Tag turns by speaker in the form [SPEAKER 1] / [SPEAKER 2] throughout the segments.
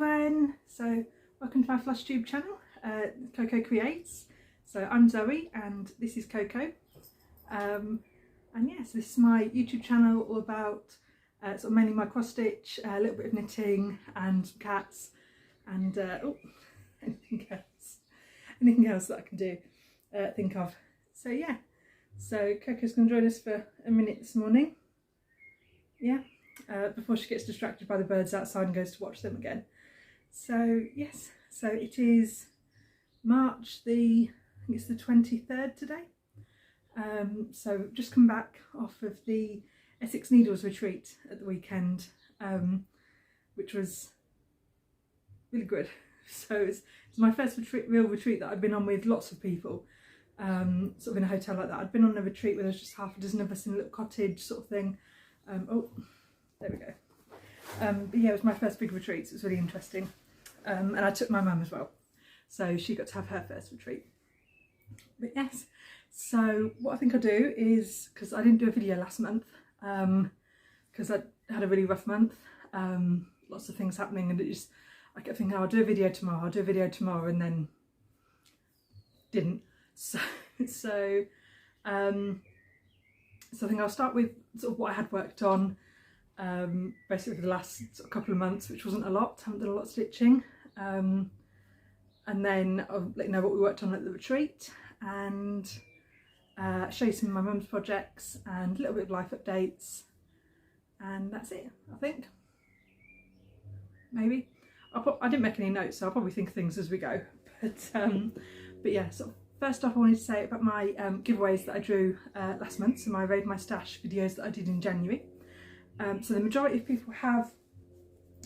[SPEAKER 1] everyone, so welcome to my Flosstube channel, Coco Creates. So I'm Zoe and this is Coco, and yes, this is my YouTube channel all about sort of mainly my cross stitch, a little bit of knitting and some cats and anything else that I can do, think of. So yeah, so Coco's going to join us for a minute this morning, before she gets distracted by the birds outside and goes to watch them again. So yes, so it is March I think it's the 23rd today. So just come back off of the Essex Needles retreat at the weekend, which was really good. So it's my first real retreat that I've been on with lots of people, sort of in a hotel like that. I'd been on a retreat where there's just half a dozen of us in a little cottage sort of thing. There we go. But yeah, it was my first big retreat, so it was really interesting. And I took my mum as well, so she got to have her first retreat. But yes, so what I think I'll do is, because I didn't do a video last month, because I had a really rough month, lots of things happening, and I kept thinking, oh, I'll do a video tomorrow, and then didn't. So I think I'll start with sort of what I had worked on, basically for the last sort of couple of months, which wasn't a lot. Haven't done a lot of stitching, and then I'll let you know what we worked on at the retreat, and show you some of my mum's projects and a little bit of life updates, and that's it, I think. Maybe I didn't make any notes, so I'll probably think of things as we go. But yeah, so first off, I wanted to say about my giveaways that I drew last month, so my Raid My Stash videos that I did in January. So the majority of people have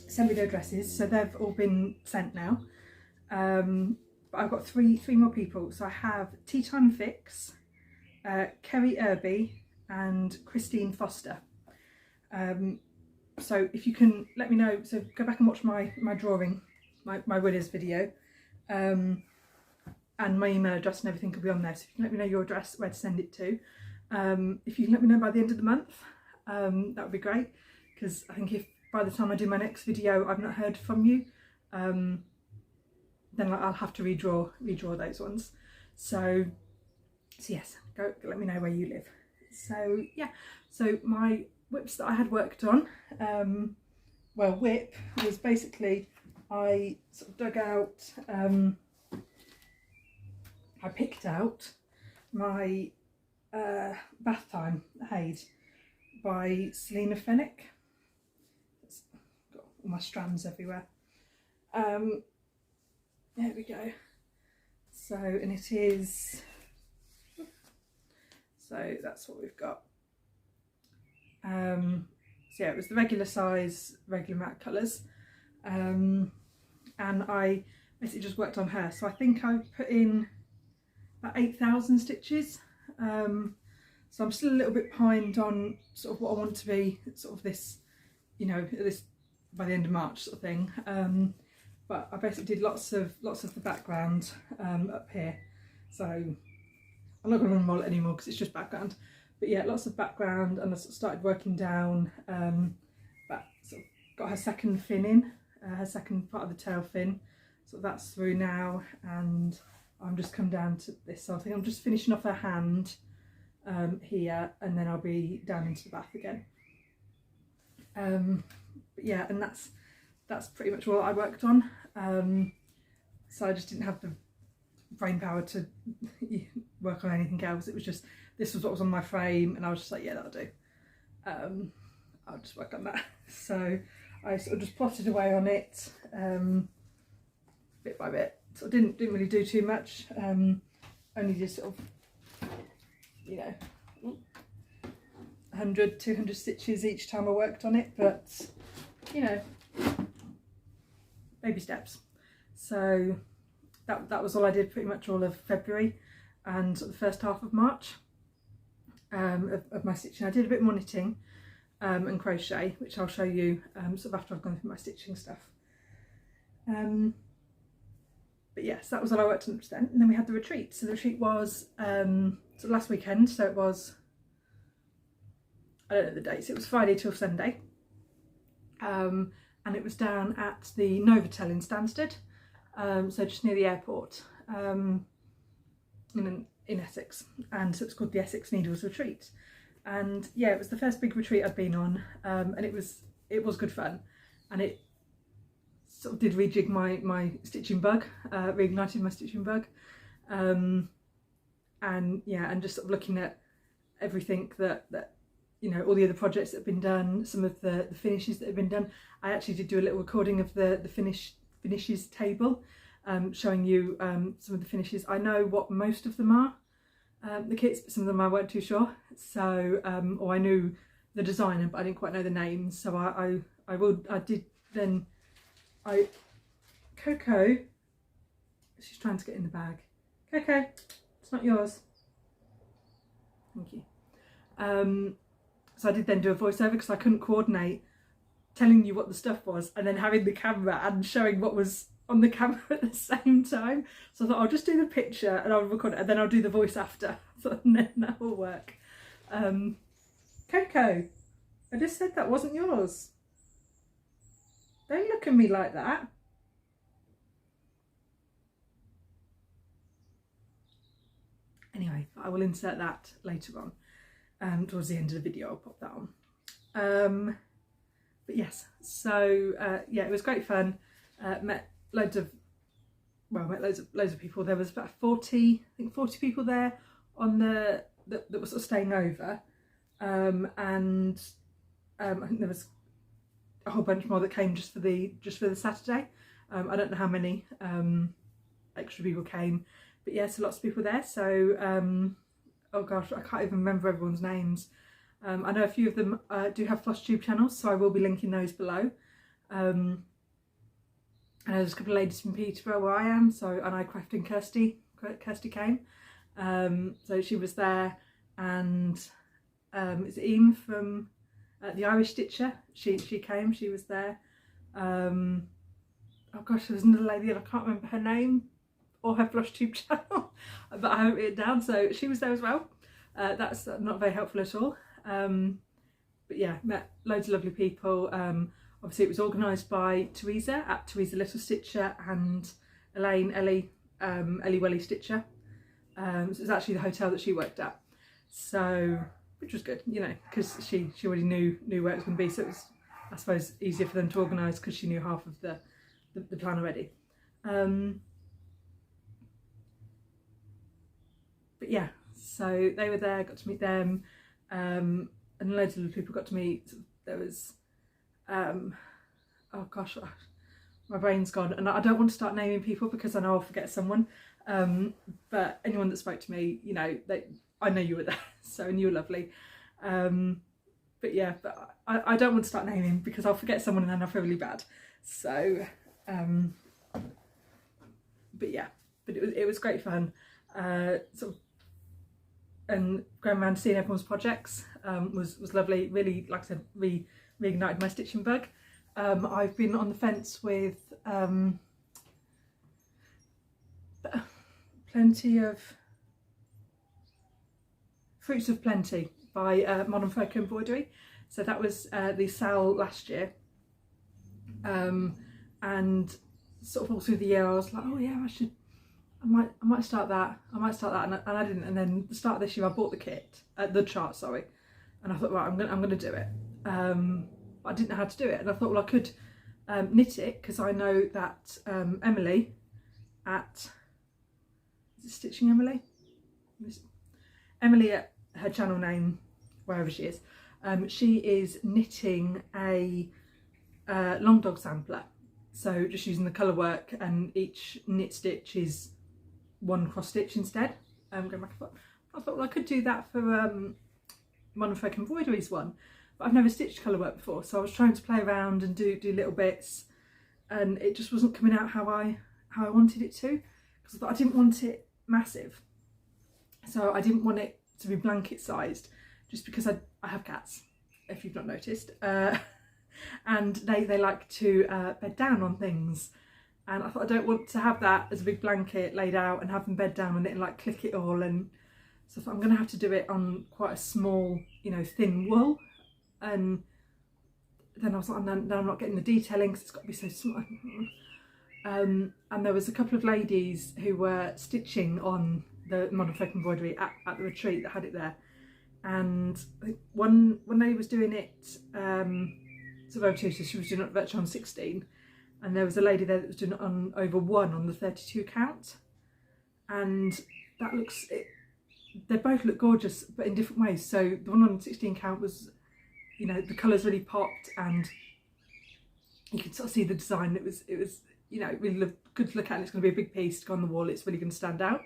[SPEAKER 1] sent me their addresses, so they've all been sent now. But I've got three more people. So I have Tea Time Fix, Kerry Irby and Christine Foster. So if you can let me know, so go back and watch my drawing, my winners video, and my email address and everything will be on there. So if you can let me know your address, where to send it to. If you can let me know by the end of the month, that would be great, because I think if by the time I do my next video I've not heard from you, then I'll have to redraw those ones. So yes, go let me know where you live. So yeah, so my whips that I had worked on, well, whip was basically, I sort of dug out, I picked out my Bath Time Haid by Selena Fennick. It's got all my strands everywhere. There we go. So, and it is, so that's what we've got. So yeah, it was the regular size, regular matte colours, and I basically just worked on her. So I think I put in about 8,000 stitches. So I'm still a little bit behind on sort of what I want to be, sort of this, you know, this by the end of March sort of thing. But I basically did lots of the background up here. So I'm not going to unroll it anymore because it's just background. But yeah, lots of background, and I sort of started working down. But sort of got her second fin in, her second part of the tail fin. So that's through now, and I'm just come down to this. So I think I'm just finishing off her hand here, and then I'll be down into the bath again. But yeah, and that's pretty much all I worked on. So I just didn't have the brain power to work on anything else. It was just, this was what was on my frame, and I was just like, yeah, that'll do. I'll just work on that. So I sort of just plotted away on it, bit by bit. So I didn't really do too much. Only just sort of, you know, 100, 200 stitches each time I worked on it, but you know, baby steps. So that was all I did pretty much all of February and sort of the first half of March of my stitching. I did a bit more knitting and crochet, which I'll show you sort of after I've gone through my stitching stuff. But yes, that was all I worked on then. And then we had the retreat. So the retreat was sort of last weekend, so it was, I don't know the dates, it was Friday till Sunday. and it was down at the Novotel in Stansted, so just near the airport, in Essex, and so it's called the Essex Needles Retreat. And yeah, it was the first big retreat I'd been on, and it was good fun, and it sort of did rejig my stitching bug, reignited my stitching bug, and yeah, and just sort of looking at everything that you know, all the other projects that have been done, some of the finishes that have been done. I actually did do a little recording of the finishes table, showing you some of the finishes. I know what most of them are, the kits, but some of them I weren't too sure. So, or I knew the designer, but I didn't quite know the names. So Coco, she's trying to get in the bag. Coco, it's not yours. Thank you. So I did then do a voiceover because I couldn't coordinate telling you what the stuff was and then having the camera and showing what was on the camera at the same time. So I thought I'll just do the picture and I'll record it and then I'll do the voice after. So then that will work. Coco, I just said that wasn't yours. Don't look at me like that. Anyway, I will insert that later on. Towards the end of the video I'll pop that on. But yes, so yeah, it was great fun. Met loads of people. There was about 40 people there on that were sort of staying over, and I think there was a whole bunch more that came just for the Saturday. I don't know how many extra people came, but yeah, so lots of people there. So oh gosh, I can't even remember everyone's names. I know a few of them do have Flosstube channels, so I will be linking those below. And there's a couple of ladies from Peterborough where I am, so, and I crafting Kirsty came. So she was there, and it's Eam from the Welliestitcher. She came, she was there. Oh gosh, there was another lady and I can't remember her name or her Flosstube channel, but I haven't written it down, so she was there as well. That's not very helpful at all. But yeah, met loads of lovely people. Obviously it was organised by Teresa at Teresa Littlestitcher and Ellie Welliestitcher. So it was actually the hotel that she worked at, so which was good, you know, because she already knew where it was going to be, so it was, I suppose, easier for them to organise because she knew half of the plan already. But yeah, so they were there, got to meet them, and loads of people got to meet. There was, oh gosh, my brain's gone, and I don't want to start naming people because I know I'll forget someone. But anyone that spoke to me, you know, I know you were there, so, and you were lovely. But yeah, but I don't want to start naming because I'll forget someone and then I'll feel really bad. So, but yeah, but it was great fun. Sort of, and going around seeing everyone's projects was lovely. Really, like I said, reignited my stitching bug. I've been on the fence with plenty of Fruits of Plenty by Modern Folk Embroidery. So that was the sale last year, and sort of all through the year I was like, oh yeah, I might start that, and I didn't. And then the start of this year I bought the kit, the chart, sorry, and I thought, right, I'm gonna do it. But I didn't know how to do it, and I thought, well, I could knit it because I know that Emily at, is it Stitching Emily? Emily at her channel name, wherever she is knitting a long dog sampler. So just using the colour work, and each knit stitch is one cross stitch instead. Going back and forth. I thought, well, I could do that for Modern Folk Embroidery's one, but I've never stitched colour work before, so I was trying to play around and do little bits, and it just wasn't coming out how I wanted it to, because I thought I didn't want it massive, so I didn't want it to be blanket sized, just because I have cats, if you've not noticed, and they like to bed down on things, and I thought I don't want to have that as a big blanket laid out and have them bed down on it and like click it all, and so I thought I'm going to have to do it on quite a small, you know, thin wool, and then I was like, then I'm not getting the detailing because it's got to be so small. And there was a couple of ladies who were stitching on the modern folk embroidery at the retreat that had it there, and I think one lady was doing it sort of over 2, so she was doing it virtually on 16, and there was a lady there that was doing it on over 1 on the 32 count, and that looks, they both look gorgeous but in different ways. So the one on 16 count was, you know, the colours really popped and you could sort of see the design. It was you know, really good to look at, and it's going to be a big piece to go on the wall. It's really going to stand out,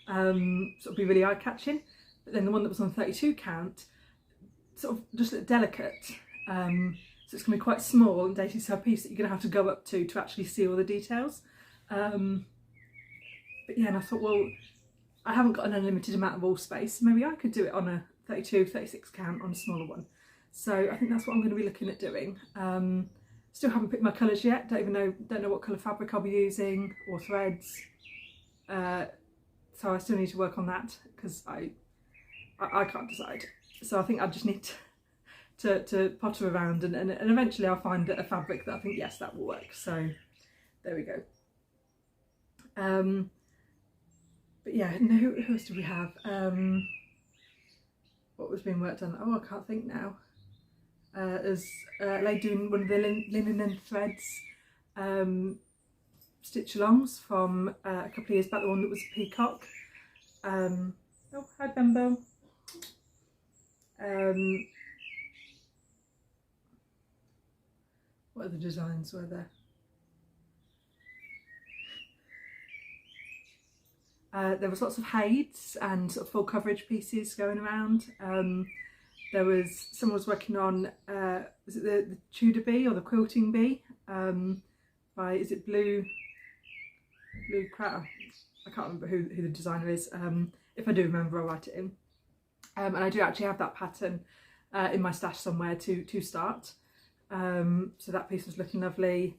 [SPEAKER 1] sort of be really eye-catching. But then the one that was on 32 count sort of just looked delicate, so it's going to be quite small and dainty, so a piece that you're going to have to go up to actually see all the details. But yeah, and I thought, well, I haven't got an unlimited amount of wall space, maybe I could do it on a 32, 36 count on a smaller one. So I think that's what I'm going to be looking at doing. Still haven't picked my colours yet, don't know what colour fabric I'll be using or threads. So I still need to work on that because I can't decide. So I think I just need to potter around and eventually I'll find a fabric that I think, yes, that will work. So there we go. But yeah, who else do we have? What was being worked on? Oh, I can't think now. There's a lady doing one of the linen and threads stitch alongs from a couple of years back, the one that was a peacock. Oh, hi Bumble. What other designs were there? There was lots of heights and sort of full coverage pieces going around. There was, someone was working on, was it the Tudor bee or the quilting bee by, is it Blue Cratter? I can't remember who the designer is. If I do remember, I'll write it in. And I do actually have that pattern in my stash somewhere to start. So that piece was looking lovely.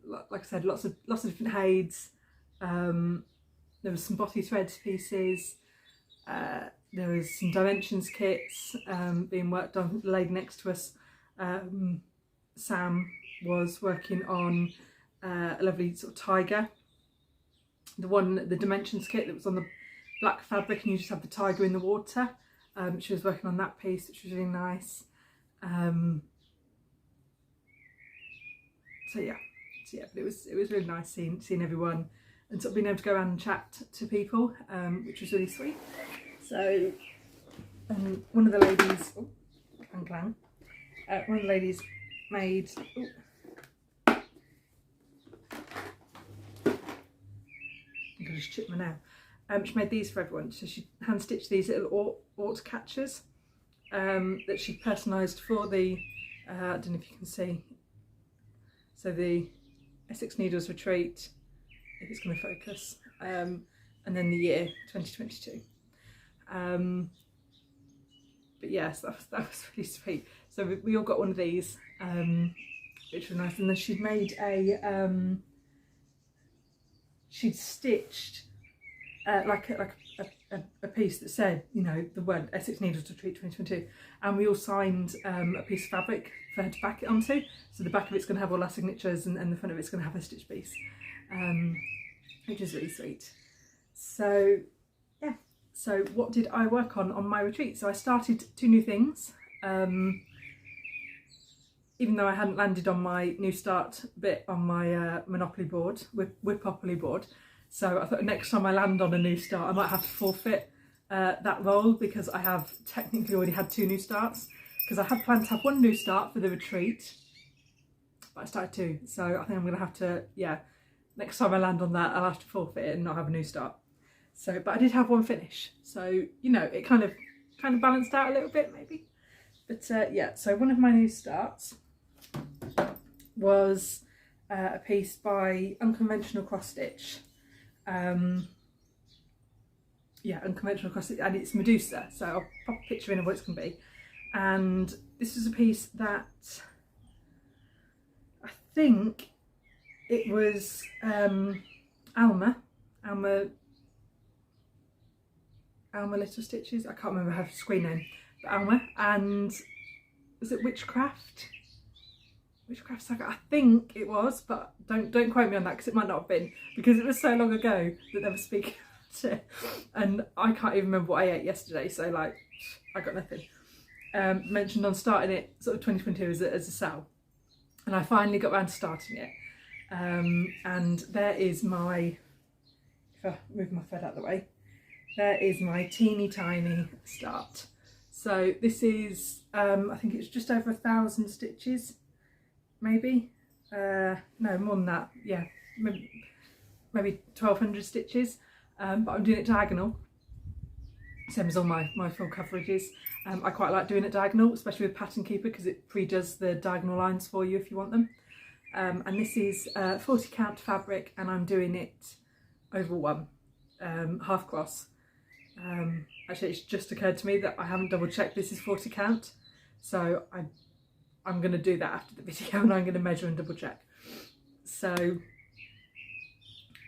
[SPEAKER 1] Like I said, lots of different heights. There was some bothy threads pieces. There was some dimensions kits being worked on. The lady next to us, Sam, was working on a lovely sort of tiger. The dimensions kit that was on the black fabric and you just have the tiger in the water. She was working on that piece, which was really nice. So yeah, but it was really nice seeing everyone and sort of being able to go around and chat to people, which was really sweet. So one of the ladies, oh, clang clang, one of the ladies made, oh, I'm going to just chip my nail. She made these for everyone. So she hand stitched these little Aort catchers that she personalised for the, I don't know if you can see, so the Essex Needles Retreat, if it's going to focus, and then the year 2022. But yes, that was really sweet. So we all got one of these, which was nice. And then she'd made a, she'd stitched like a piece that said, you know, the word Essex Needles Retreat 2022, and we all signed a piece of fabric for her to back it onto. So the back of it's going to have all our signatures, and the front of it's going to have a stitch piece, which is really sweet. So yeah, so what did I work on my retreat? So I started 2 new things, even though I hadn't landed on my new start bit on my Monopoly board, Whipopoly board. So I thought next time I land on a new start, I might have to forfeit that role, because I have technically already had 2 new starts, because I had planned to have 1 new start for the retreat, but I started 2. So I think I'm going to have to, yeah, next time I land on that, I'll have to forfeit it and not have a new start. So, but I did have 1 finish. So, you know, it kind of balanced out a little bit maybe. But yeah, so one of my new starts was a piece by Unconventional CrossStitch. Yeah, Unconventional CrossStitch, and it's Medusa, so I'll pop a picture in of what it's going to be. And this is a piece that I think it was Alma Little Stitches, I can't remember her screen name, Alma, and was it Witchcraft Saga? I think it was, but don't quote me on that because it might not have been, because it was so long ago that they were speaking about it, and I can't even remember what I ate yesterday, so like I got nothing. Mentioned on starting it sort of 2022 as a sale, and I finally got around to starting it, and there is my, if I move my thread out of the way, there is my teeny tiny start. So this is I think it's just over 1,000 stitches, maybe, no, more than that, yeah, maybe 1,200 stitches, but I'm doing it diagonal, same as all my full coverages. I quite like doing it diagonal, especially with Pattern Keeper, because it pre-does the diagonal lines for you if you want them. And this is 40 count fabric, and I'm doing it over one, half cross. Actually, it's just occurred to me that I haven't double checked this is 40 count, so I'm going to do that after the video, and I'm going to measure and double check. So,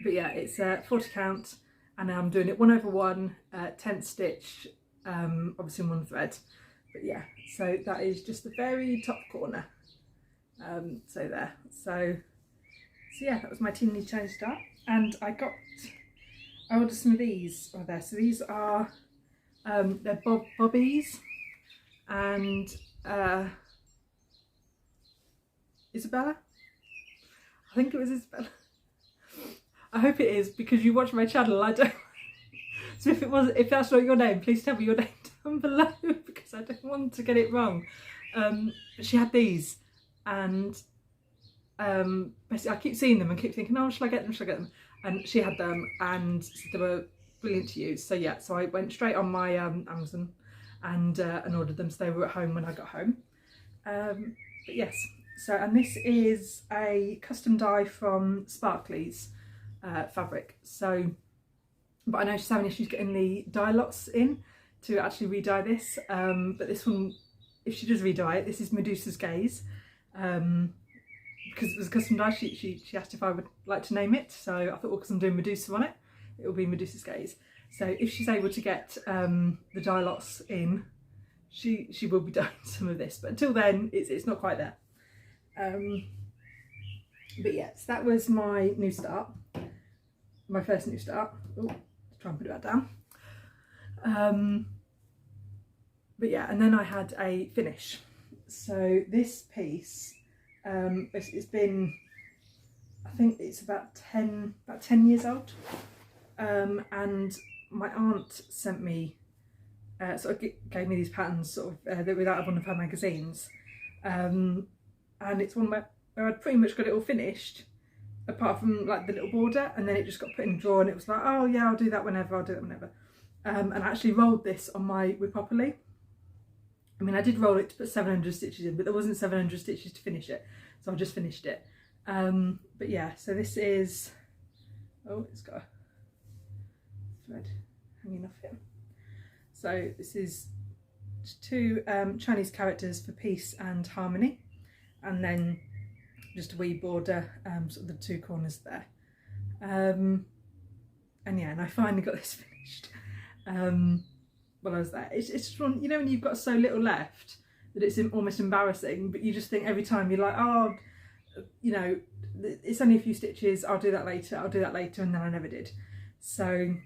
[SPEAKER 1] but yeah, it's 40 count, and I'm doing it 1 over 1, 10th stitch, obviously in one thread. But yeah, so that is just the very top corner. So there. So yeah, that was my teeny tiny start, and I ordered some of these. Oh, there. So these are they're bobbies, and Isabella. I think it was Isabella. I hope it is, because you watch my channel. I don't. So if that's not your name, please tell me your name down below, because I don't want to get it wrong. But she had these, and basically I keep seeing them and keep thinking, oh, shall I get them? Shall I get them? And she had them, and they were brilliant to use. So yeah, so I went straight on my Amazon and ordered them, so they were at home when I got home. But yes, so, and this is a custom dye from Sparkly's fabric. So, but I know she's having issues getting the dye lots in to actually re-dye this. But this one, if she does re-dye it, this is Medusa's Gaze. Because it was a custom dye, she asked if I would like to name it. So I thought, well, because I'm doing Medusa on it, it will be Medusa's Gaze. So if she's able to get the dye lots in, she will be dyeing some of this. But until then, it's not quite there. But yes, that was my new start, my first new start. Oh, let's try and put that down. But yeah, and then I had a finish. So this piece, it's been, I think it's about 10 years old, and my aunt sent me, sort of gave me these patterns sort of that were out of one of her magazines, and it's one where I'd pretty much got it all finished, apart from like the little border, and then it just got put in a drawer, and it was like, oh yeah, I'll do that whenever, and I actually rolled this on my Whippopoly. I mean, I did roll it to put 700 stitches in, but there wasn't 700 stitches to finish it, so I just finished it. But yeah, so this is, oh, it's got a thread hanging off here. So this is 2 Chinese characters for peace and harmony, and then just a wee border, sort of the 2 corners there. And yeah, and I finally got this finished. While I was there, it's just one, you know, when you've got so little left that it's almost embarrassing, but you just think every time you're like, oh, you know, it's only a few stitches, I'll do that later, and then I never did. So,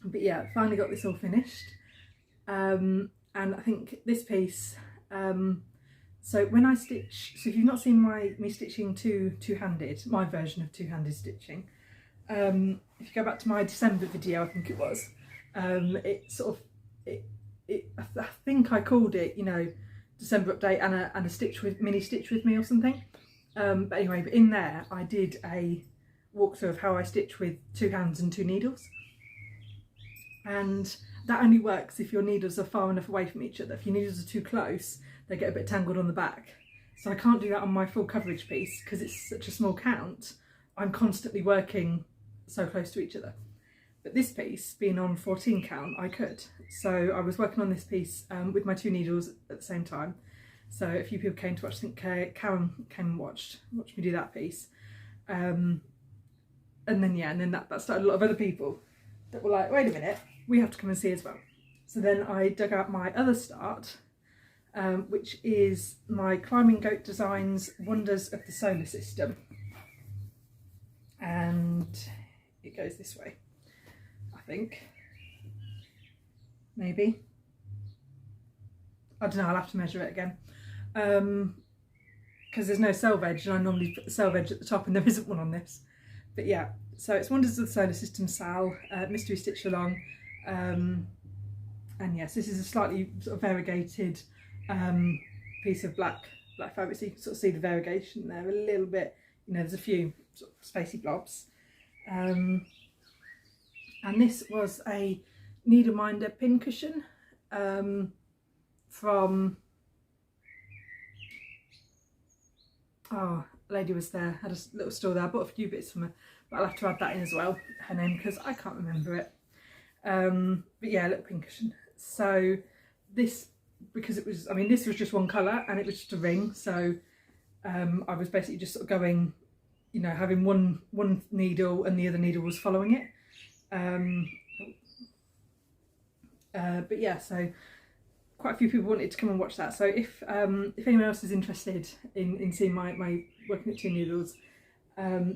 [SPEAKER 1] but yeah, finally got this all finished. And I think this piece, so when I stitch, so if you've not seen me stitching two-handed, my version of two-handed stitching, if you go back to my December video, I think it was, it sort of, I think I called it, you know, December update and a mini stitch with me or something. But anyway, but in there I did a walkthrough of how I stitch with 2 hands and 2 needles. And that only works if your needles are far enough away from each other. If your needles are too close, they get a bit tangled on the back. So I can't do that on my full coverage piece because it's such a small count. I'm constantly working so close to each other. But this piece, being on 14 count, I could. So I was working on this piece with my 2 needles at the same time. So a few people came to watch, I think Karen came and watched me do that piece. And then, yeah, and then that started a lot of other people that were like, wait a minute, we have to come and see as well. So then I dug out my other start, which is my Climbing Goat Designs Wonders of the Solar System. And it goes this way, I think. Maybe. I don't know, I'll have to measure it again. Because there's no selvage, and I normally put the selvage at the top, and there isn't one on this. But yeah, so it's Wonders of the Solar System Sal, mystery stitch along. And yes, this is a slightly sort of variegated piece of black fabric, so you can sort of see the variegation there a little bit. You know, there's a few sort of spacey blobs. And this was a Needleminder pin cushion from, oh, a lady was there, had a little store there. I bought a few bits from her, but I'll have to add that in as well, her name, because I can't remember it. But yeah, a little pin cushion. So this, because it was, I mean, this was just one colour and it was just a ring, so I was basically just sort of going, you know, having one needle and the other needle was following it. But yeah, so quite a few people wanted to come and watch that. So if anyone else is interested in seeing my working at 2 needles,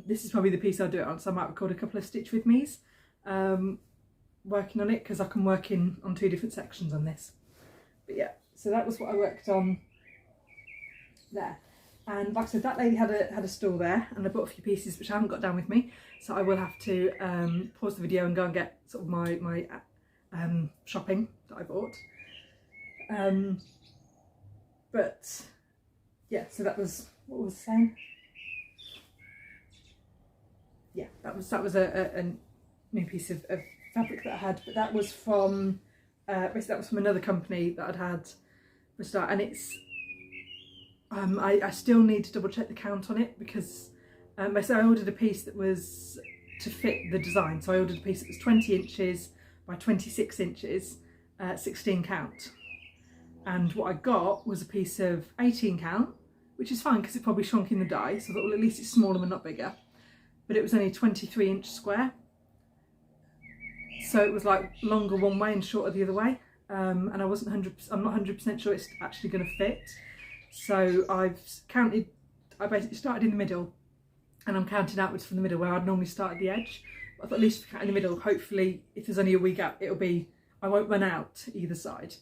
[SPEAKER 1] this is probably the piece I'll do it on. So I might record a couple of stitch with me's working on it, because I can work on 2 different sections on this. But yeah, so that was what I worked on there. And like I said, that lady had a stall there, and I bought a few pieces which I haven't got down with me, so I will have to pause the video and go and get sort of my shopping that I bought. But yeah, so that was, what was I saying? Yeah, that was a new piece of fabric that I had, but that was from basically that was from another company that I'd had for start, and it's I still need to double check the count on it, because I ordered a piece that was to fit the design. So I ordered a piece that was 20 inches by 26 inches, 16 count. And what I got was a piece of 18 count, which is fine because it probably shrunk in the die. So I thought, well, at least it's smaller but not bigger. But it was only 23 inch square. So it was like longer one way and shorter the other way. And I'm not 100% sure it's actually going to fit. So I basically started in the middle, and I'm counting outwards from the middle where I'd normally start at the edge. But I thought, at least if I count in the middle, hopefully if there's only a wee gap, I won't run out either side.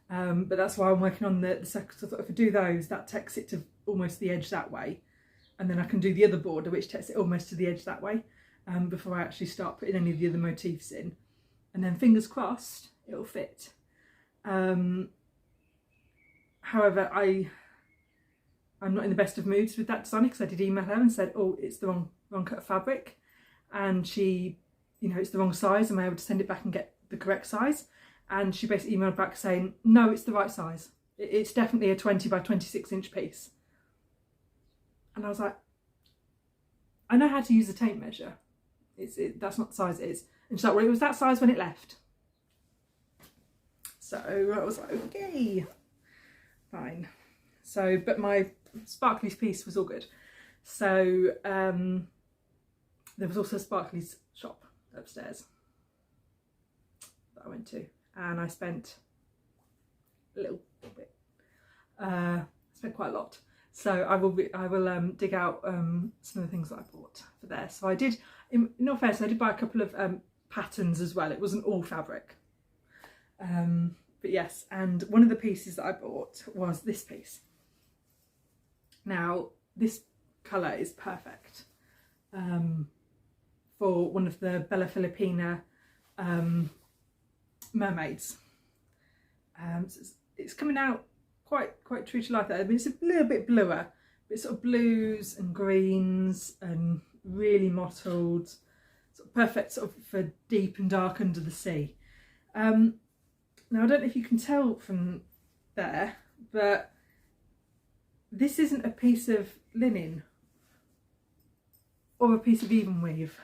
[SPEAKER 1] But that's why I'm working on the second. So I thought if I do those, that takes it to almost the edge that way, and then I can do the other border which takes it almost to the edge that way, before I actually start putting any of the other motifs in. And then fingers crossed it'll fit. However, I'm not in the best of moods with that designer, because I did email her and said, oh, it's the wrong cut of fabric, and she, you know, it's the wrong size. Am I able to send it back and get the correct size? And she basically emailed back saying, no, it's the right size. It's definitely a 20 by 26 inch piece. And I was like, I know how to use a tape measure. That's not the size it is. And she's like, well, it was that size when it left. So I was like, okay, fine. So, but my Sparkly's piece was all good. So there was also a Sparkly's shop upstairs that I went to, and I spent a little bit. Spent quite a lot. So I will dig out some of the things that I bought for there. So I did, in all fairness, I did buy a couple of patterns as well. It wasn't all fabric. But yes, and one of the pieces that I bought was this piece. Now, this colour is perfect for one of the Bella Filipina mermaids. So it's coming out quite true to life there. I mean, it's a little bit bluer, but it's sort of blues and greens and really mottled, sort of perfect sort of for deep and dark under the sea. Now, I don't know if you can tell from there, but this isn't a piece of linen or a piece of even weave.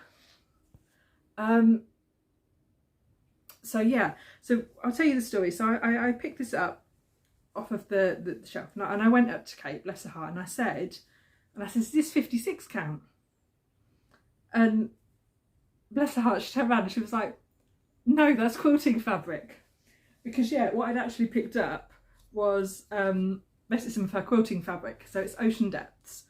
[SPEAKER 1] So yeah, so I'll tell you the story. So I picked this up off of the shelf, and I went up to Kate, bless her heart, and I said, is this 56 count? And bless her heart, she turned around and she was like, no, that's quilting fabric. because yeah, what I'd actually picked up was basically some of her quilting fabric, so it's Ocean Depths,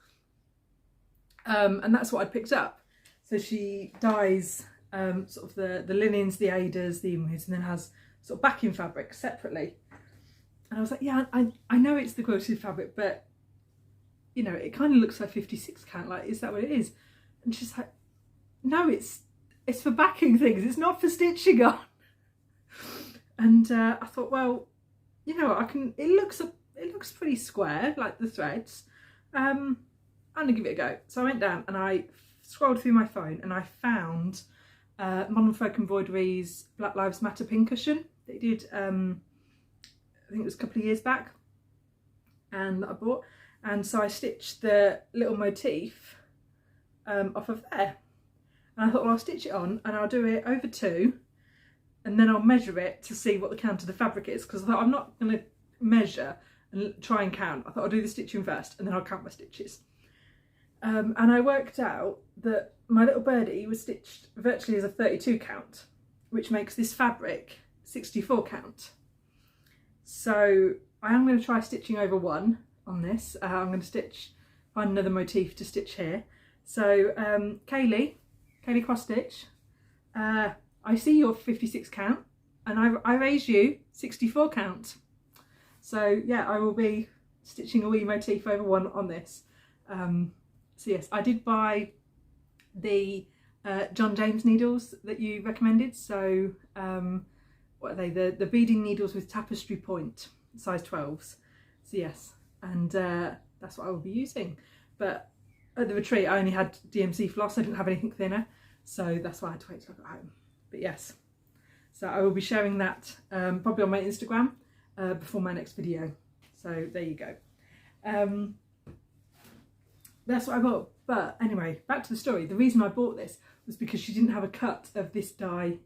[SPEAKER 1] and that's what I'd picked up. So she dyes sort of the linens, the Aidas, the Emus, and then has sort of backing fabric separately. And I was like, yeah, I know it's the quilted fabric, but you know, it kind of looks like 56 count. Like, is that what it is? And she's like, no, it's for backing things. It's not for stitching on. And I thought, well, you know, it looks pretty square, like the threads. I'm gonna give it a go. So I went down and I scrolled through my phone and I found Modern Folk Embroidery's Black Lives Matter pincushion. They did, I think it was a couple of years back, and that I bought. And so I stitched the little motif off of there. And I thought, well, I'll stitch it on and I'll do it over 2, and then I'll measure it to see what the count of the fabric is, because I thought I'm not going to measure and try and count. I thought I'll do the stitching first and then I'll count my stitches. And I worked out that my little birdie was stitched virtually as a 32 count, which makes this fabric 64 count. So I am going to try stitching over 1 on this. I'm going to find another motif to stitch here. So Kaylee CrossStitch, I see your 56 count and I raise you 64 count. So yeah, I will be stitching a wee motif over 1 on this. So yes, I did buy the John James needles that you recommended. So what are they? The beading needles with tapestry point, size 12s. So yes, and that's what I will be using. But at the retreat I only had DMC floss, I didn't have anything thinner, so that's why I had to wait till I got home. But yes, so I will be sharing that probably on my Instagram before my next video. So there you go. That's what I bought. But anyway, back to the story. The reason I bought this was because she didn't have a cut of this die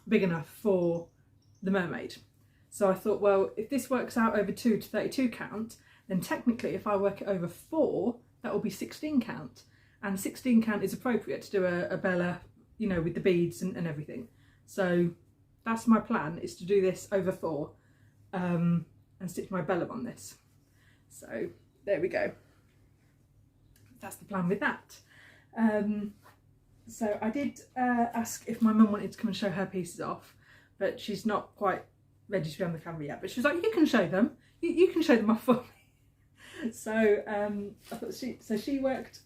[SPEAKER 1] big enough for the mermaid. So I thought, well, if this works out over 2 to 32 count, then technically if I work it over 4, that will be 16 count. And 16 count is appropriate to do a Bella, you know, with the beads and everything. So that's my plan, is to do this over 4 and stitch my Bella on this. So there we go. That's the plan with that. So I did ask if my mum wanted to come and show her pieces off, but she's not quite ready to be on the camera yet. But she was like, you can show them. You can show them off for me. So I thought she worked.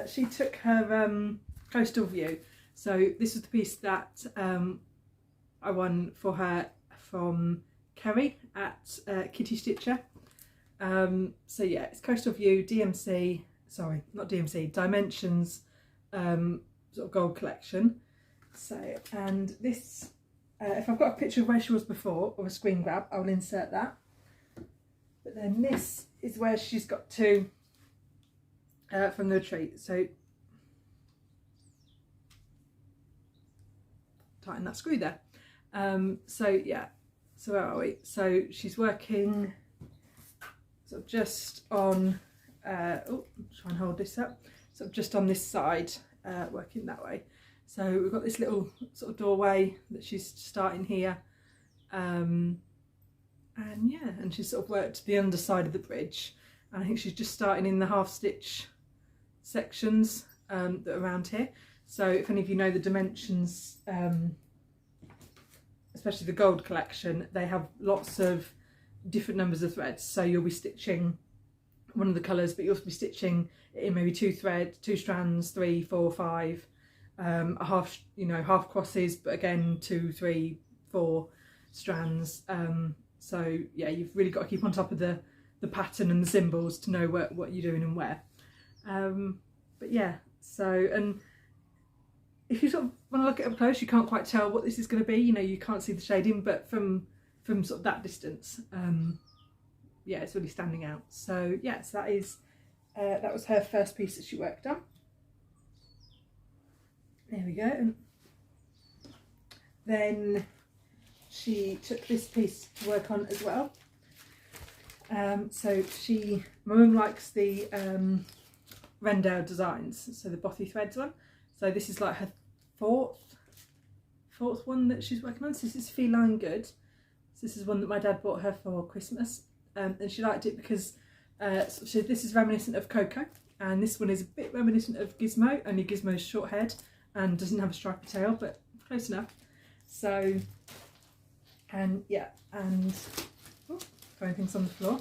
[SPEAKER 1] She took her coastal view. So this was the piece that I won for her from Kerry at Kitty Stitcher. So yeah, it's coastal view, DMC. Sorry, not DMC. Dimensions. Sort of gold collection. So, and this, if I've got a picture of where she was before or a screen grab, I'll insert that. But then this is where she's got to from the retreat. So tighten that screw there. So yeah, so where are we? So she's working sort of just on oh, try and hold this up, sort of just on this side, working that way. So we've got this little sort of doorway that she's starting here, and yeah, and she's sort of worked the underside of the bridge, and I think she's just starting in the half stitch sections that are around here. So if any of you know the dimensions, especially the gold collection, they have lots of different numbers of threads, so you'll be stitching one of the colours, but you'll also be stitching in maybe 2 threads, 2 strands, 3, 4, 5, a half, you know, half crosses, but again 2, 3, 4 strands. So yeah, you've really got to keep on top of the pattern and the symbols to know what you're doing and where. But yeah, so, and if you sort of want to look at it up close, you can't quite tell what this is going to be, you know, you can't see the shading, but from sort of that distance, yeah, it's really standing out. So yes, that is that was her first piece that she worked on. There we go. And then she took this piece to work on as well. So my mum likes the Rendell designs, so the Bothy Threads one. So this is like her fourth 4th one that she's working on. So this is Feline Good. So this is one that my dad bought her for Christmas, and she liked it because so this is reminiscent of Coco, and this one is a bit reminiscent of Gizmo, only Gizmo's short-haired and doesn't have a stripy tail, but close enough. So, and yeah, and throwing things on the floor,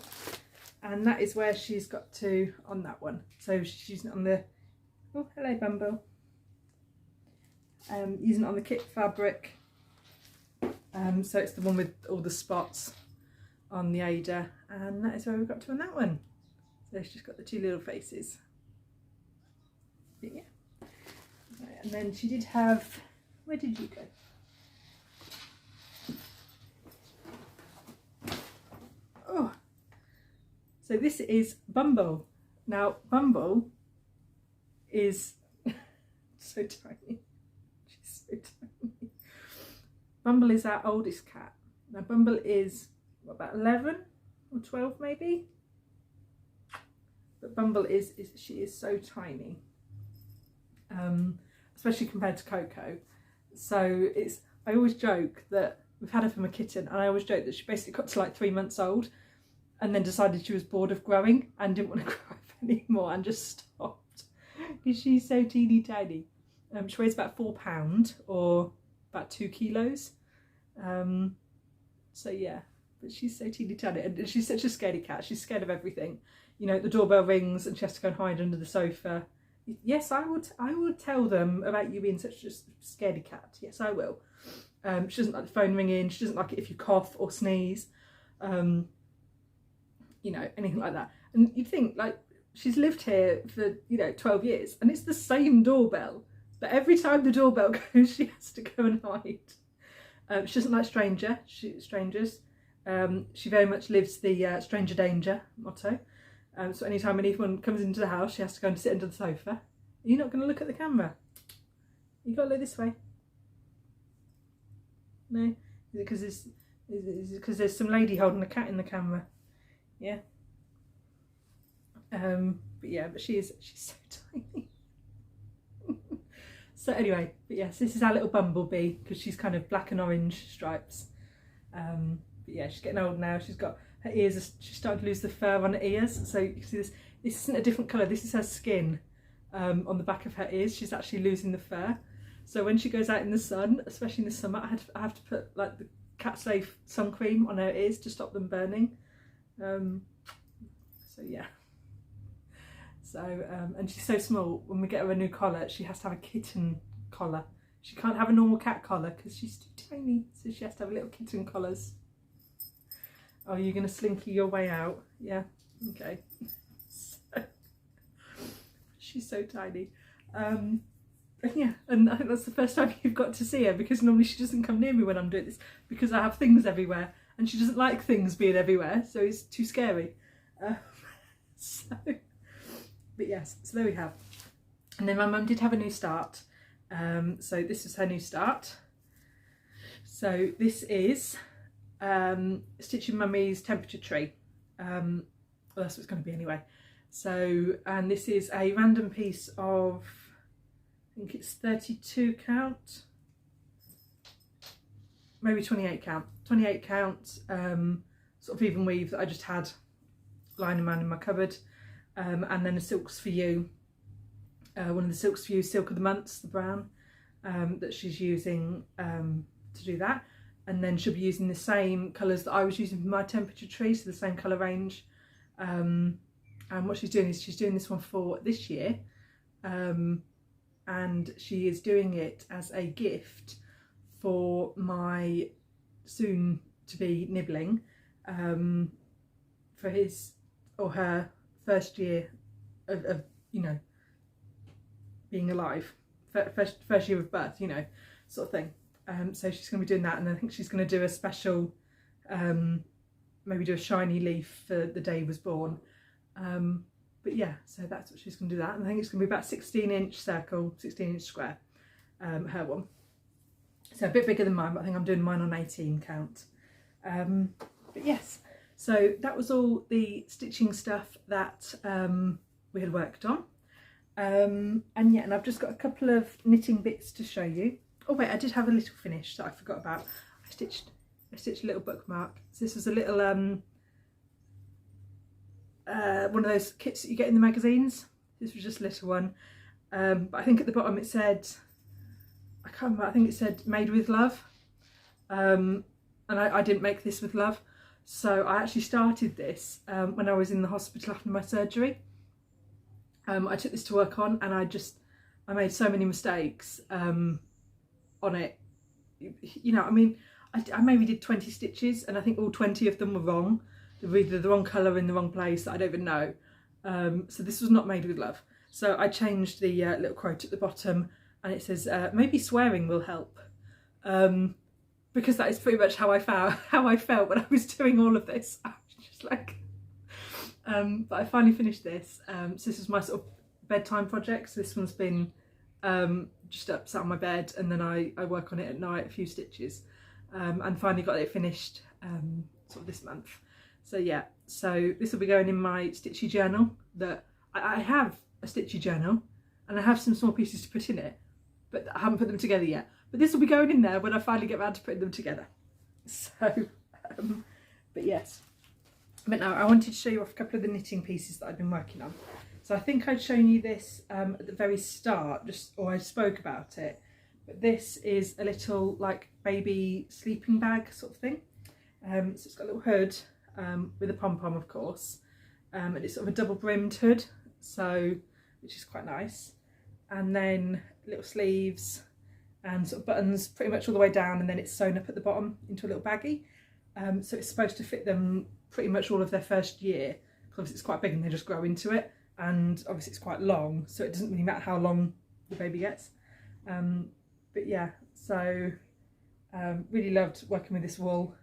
[SPEAKER 1] and that is where she's got to on that one. So she's using it on the, oh hello Bumble, using it on the kit fabric. So it's the one with all the spots on the Ada, and that is where we've got to on that one. So she's just got the 2 little faces. But yeah, right, and then she did have, where did you go? Oh, so this is Bumble. Now Bumble is so tiny. She's so tiny. Bumble is our oldest cat. Now Bumble is what, about 11 or 12 maybe? But Bumble she is so tiny, especially compared to Coco. So I always joke that we've had her from a kitten, and I always joke that she basically got to like 3 months old and then decided she was bored of growing and didn't want to grow up anymore and just stopped because she's so teeny tiny. She weighs about £4 or about 2 kilos. So yeah, but she's so teeny tiny, and she's such a scaredy cat. She's scared of everything. You know, the doorbell rings and she has to go and hide under the sofa. Yes, I will tell them about you being such a scaredy cat. Yes, I will. She doesn't like the phone ringing. She doesn't like it if you cough or sneeze. You know, anything like that. And you'd think, like, she's lived here for, you know, 12 years and it's the same doorbell. But every time the doorbell goes, she has to go and hide. She doesn't like strangers. She very much lives the stranger danger motto. So anytime anyone comes into the house, she has to go and sit under the sofa. You're not going to look at the camera. You got to look this way. No, is it because there's some lady holding a cat in the camera? Yeah. But yeah, but she's so tiny. So anyway, but yes, this is our little Bumblebee because she's kind of black and orange stripes. But yeah, she's getting old now. She's got her ears. She's starting to lose the fur on her ears. So you can see this. This isn't a different colour. This is her skin on the back of her ears. She's actually losing the fur. So when she goes out in the sun, especially in the summer, I have to put like the cat safe sun cream on her ears to stop them burning. So yeah. So and she's so small. When we get her a new collar, she has to have a kitten collar. She can't have a normal cat collar because she's too tiny. So she has to have little kitten collars. Oh, you're going to slinky your way out? Yeah. Okay. So, she's so tiny. Yeah, and I think that's the first time you've got to see her, because normally she doesn't come near me when I'm doing this because I have things everywhere and she doesn't like things being everywhere, so it's too scary. But yes, so there we have. And then my mum did have a new start. So this is her new start. So this is Stitching Mummy's Temperature Tree. Well, that's what it's going to be anyway. So, and this is a random piece of, I think it's 32 count, maybe 28 count, 28 count, sort of even weave that I just had lying around in my cupboard, and then a Silks For You, one of the Silks For You Silk of the Months, the brown, that she's using to do that. And then she'll be using the same colours that I was using for my temperature tree, so the same colour range. And what she's doing is she's doing this one for this year, and she is doing it as a gift for my soon to be nibbling, for his or her first year of you know, being alive, first year of birth, you know, sort of thing. So she's going to be doing that, and I think she's going to do a special, maybe do a shiny leaf for the day he was born. But yeah, so that's what she's going to do that, and I think it's going to be about 16-inch circle, 16-inch square, her one. So a bit bigger than mine, but I think I'm doing mine on 18 count. But yes, so that was all the stitching stuff that we had worked on. And yeah, and I've just got a couple of knitting bits to show you, Oh wait, I did have a little finish that I forgot about. I stitched a little bookmark. So this was a little one of those kits that you get in the magazines. This was just a little one, but I think at the bottom it said, I can't remember, I think it said made with love, and I didn't make this with love. So I actually started this when I was in the hospital after my surgery. I took this to work on, and I made so many mistakes on it. You know, I mean, I maybe did 20 stitches, and I think all 20 of them were wrong. They were either the wrong colour in the wrong place that I don't even know. So this was not made with love. So I changed the little quote at the bottom, and it says, maybe swearing will help. Because that is pretty much how I felt when I was doing all of this. I was just like, but I finally finished this. So this was my sort of bedtime project. So this one's been just up sat on my bed, and then I work on it at night, a few stitches, and finally got it finished sort of this month. So yeah, so this will be going in my stitchy journal. That I have a stitchy journal, and I have some small pieces to put in it, but I haven't put them together yet. But this will be going in there when I finally get around to putting them together. So, but yes. But now I wanted to show you off a couple of the knitting pieces that I've been working on. So I think I'd shown you this at the very start, or I spoke about it. But this is a little like baby sleeping bag sort of thing. So it's got a little hood with a pom-pom, of course. And it's sort of a double brimmed hood, so which is quite nice. And then little sleeves and sort of buttons pretty much all the way down, and then it's sewn up at the bottom into a little baggie. So it's supposed to fit them pretty much all of their first year, because obviously it's quite big and they just grow into it, and obviously it's quite long, so it doesn't really matter how long the baby gets. But yeah, so really loved working with this wool.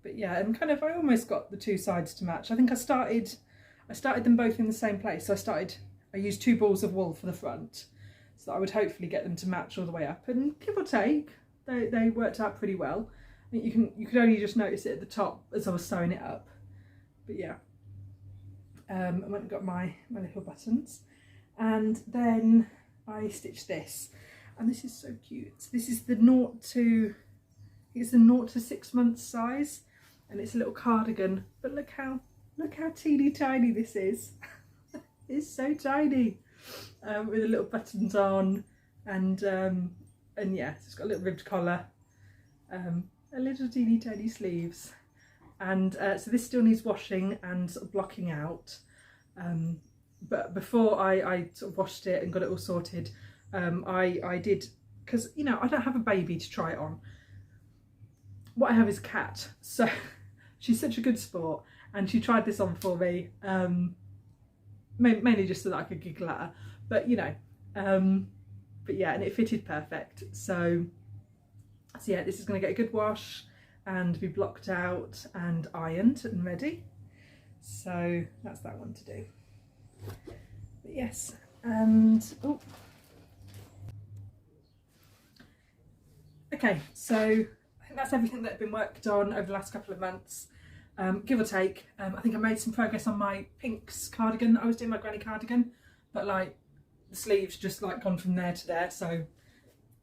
[SPEAKER 1] But yeah, and kind of I almost got the two sides to match. I think I started them both in the same place. So I used 2 balls of wool for the front, so that I would hopefully get them to match all the way up, and give or take, they worked out pretty well. I think you could only just notice it at the top as I was sewing it up. But yeah, I went and got my little buttons, and then I stitched this, and this is so cute. So this is the 0 to 6 months size, and it's a little cardigan. But look how teeny tiny this is. It's so tiny, with the little buttons on, and yeah, it's got a little ribbed collar, a little teeny tiny sleeves, and so this still needs washing and sort of blocking out. But before I sort of washed it and got it all sorted, I did, because you know I don't have a baby to try it on. What I have is a cat, so she's such a good sport, and she tried this on for me, mainly just so that I could giggle at her, but you know, but yeah, and it fitted perfect. So yeah, this is going to get a good wash and be blocked out and ironed and ready. So that's that one to do. But yes, and oh, okay, so I think that's everything that had been worked on over the last couple of months, give or take. I think I made some progress on my pinks cardigan that I was doing, my granny cardigan, but like the sleeves just like gone from there to there, so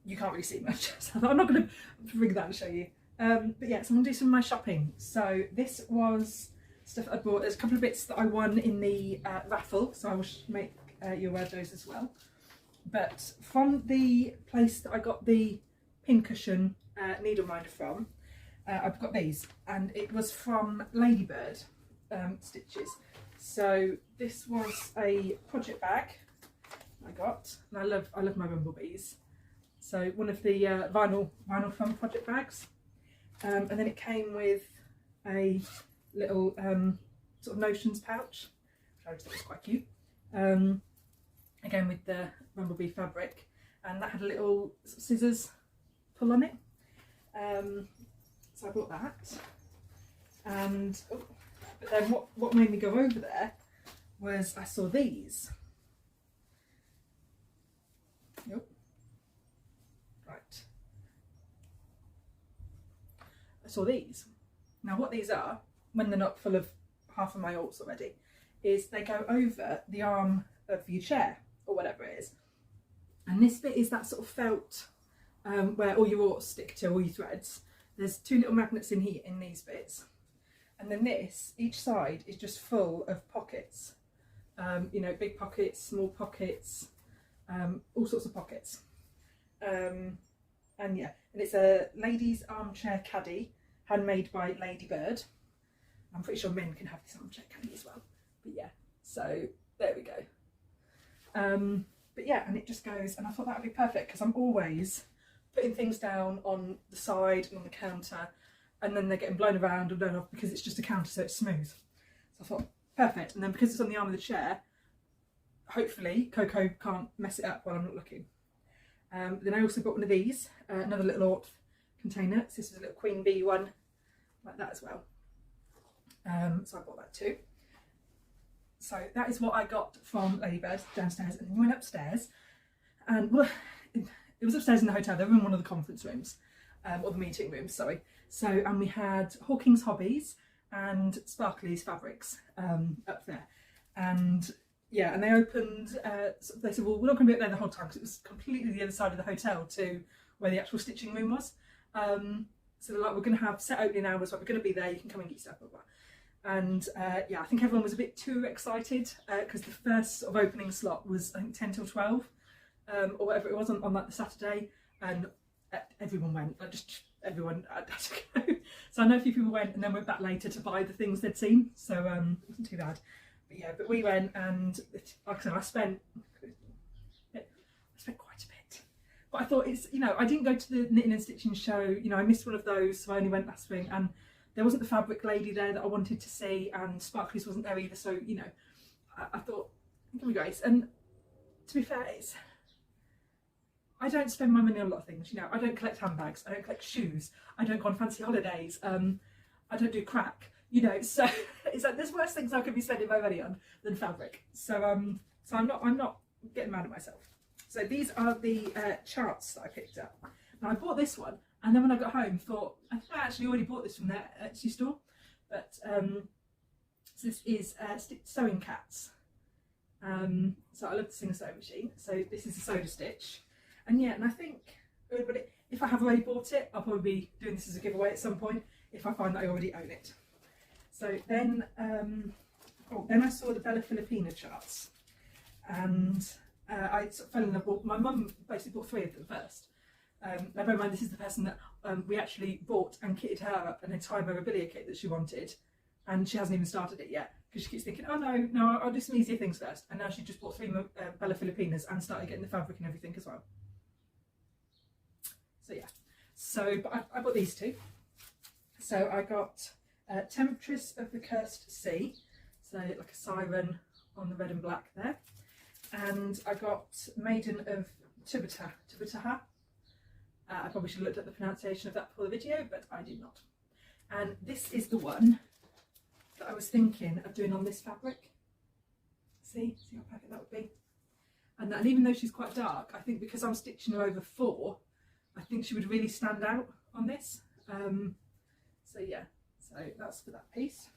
[SPEAKER 1] you can't really see much. So I'm not going to bring that and show you. But yeah, so I'm going to do some of my shopping. So this was stuff that I bought. There's a couple of bits that I won in the raffle, so I will make you aware of those as well. But from the place that I got the pincushion needle minder from, I've got these, and it was from Ladybird Stitches. So this was a project bag I got, and I love my bumblebees. So one of the vinyl fun project bags, and then it came with a little sort of notions pouch, which I just thought was quite cute. Again with the bumblebee fabric, and that had a little sort of scissors pull on it. So I bought that, and but then what made me go over there was I saw these. Yep. Right. I saw these. Now what these are, when they're not full of half of my alts already, is they go over the arm of your chair or whatever it is. And this bit is that sort of felt where all your orts stick to, all your threads. There's 2 little magnets in here, in these bits. And then this, each side is just full of pockets. You know, big pockets, small pockets, all sorts of pockets. And yeah, and it's a ladies armchair caddy, handmade by Ladybird. I'm pretty sure men can have this armchair caddy as well. But yeah, so there we go. But yeah, and it just goes, and I thought that would be perfect because I'm always putting things down on the side and on the counter, and then they're getting blown around or blown off because it's just a counter, so it's smooth. So I thought, perfect. And then because it's on the arm of the chair, hopefully Coco can't mess it up while I'm not looking. Then I also got one of these, another little Ort container. So this is a little queen bee one, like that as well. So I bought that too. So that is what I got from Ladybird downstairs, and then we went upstairs, and well, it was upstairs in the hotel. They were in one of the conference rooms, or the meeting rooms, sorry. So, and we had Hawking's Hobbies and Sparkly's Fabrics up there, and yeah, and they opened. They said, well, we're not going to be up there the whole time because it was completely the other side of the hotel to where the actual stitching room was. So they're like, we're going to have set opening hours, but we're going to be there. You can come and get stuff. Blah, blah. And yeah, I think everyone was a bit too excited because the first sort of opening slot was, I think, 10 till 12 or whatever it was on like the Saturday, and everyone went, like just everyone had to go. So I know a few people went and then went back later to buy the things they'd seen, so it wasn't too bad. But yeah, but we went, and like I said, I spent quite a bit. But I thought, it's, you know, I didn't go to the knitting and stitching show, you know, I missed one of those, so I only went last spring, and there wasn't the fabric lady there that I wanted to see, and Sparkly's wasn't there either, so, you know, I thought, it's gonna be great. And to be fair, I don't spend my money on a lot of things, you know. I don't collect handbags, I don't collect shoes, I don't go on fancy holidays, I don't do crack, you know, so it's like there's worse things I could be spending my money on than fabric. So so I'm not getting mad at myself. So these are the charts that I picked up. Now I bought this one, and then when I got home thought, I think I actually already bought this from their Etsy store, but so this is Sewing Cats. So I love to sing a sewing machine, so this is a soda stitch. And yeah, and I think if I have already bought it, I'll probably be doing this as a giveaway at some point if I find that I already own it. So then, then I saw the Bella Filipina charts, and I sort of fell in love. Well, my mum basically bought 3 of them first. Now bear in mind, this is the person that we actually bought and kitted her up an entire memorabilia kit that she wanted, and she hasn't even started it yet because she keeps thinking, oh no, I'll do some easier things first. And now she just bought 3 Bella Filipinas and started getting the fabric and everything as well. So yeah, so but I bought these 2. So I got Temptress of the Cursed Sea, so like a siren on the red and black there, and I got Maiden of Tubataha. I probably should have looked at the pronunciation of that before the video, but I did not. And this is the one that I was thinking of doing on this fabric. See how perfect that would be. And even though she's quite dark, I think because I'm stitching her over 4, I think she would really stand out on this. So yeah, so that's for that piece.